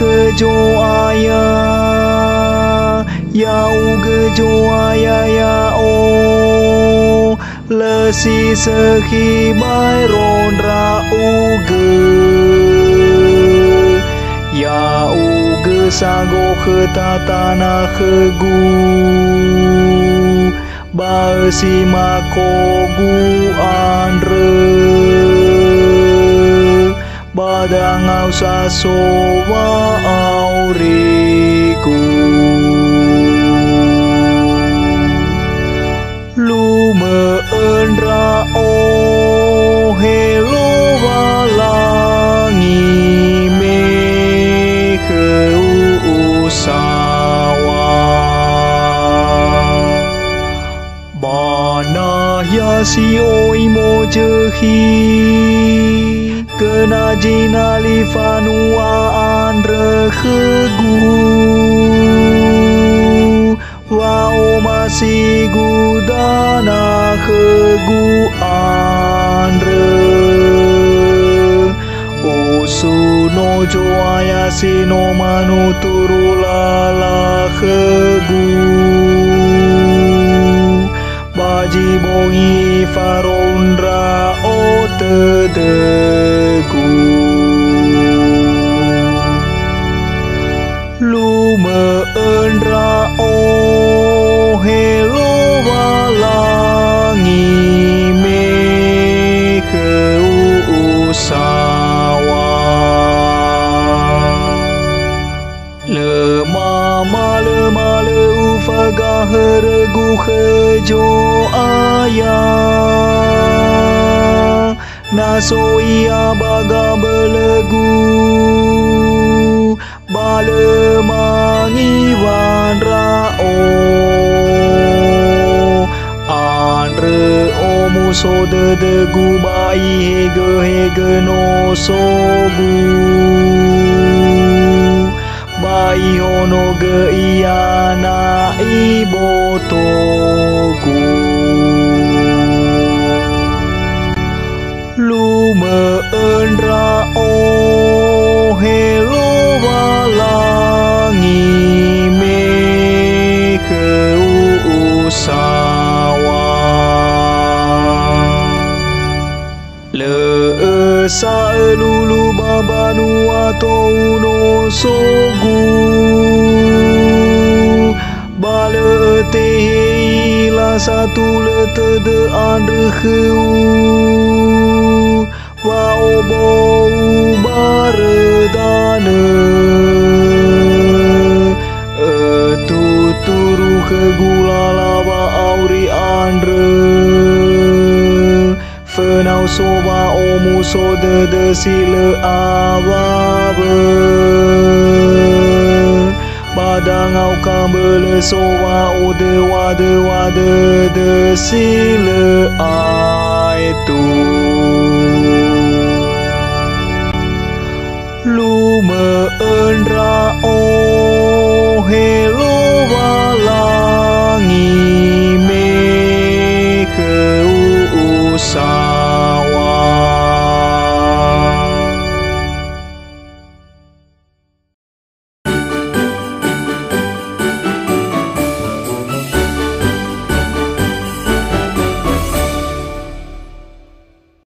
kejo ayah ya gejo ayah ya o lesi sehi bai ronra uge ya uge sago ketatana kegu basi makogu andre badangau sasowa auriku lumeendra o helo walangi me keusawa bana hiasi oi mojehi kena jinali fanua andre khegu wao masih gudana khegu andre osuno joaya sino manu turulala khegu baji bongi farondra o tedegu lumeendra o helo walangi me keusawa lemama ufaga heregu kejo ayah nasoia baga belegu balemangi wanra o andre o muso dedegu bai hege no sogu bai hono ge iana ibotogu lumeendra o helo walangi me keusawa leesa lulu babanu atau no sogu bale tehila satu letede andre kheu wao bau baredane tuturu kegulala wa auri andre fenau soba omu so de sile awabe badangau kambele sowa ode wade de sile aitu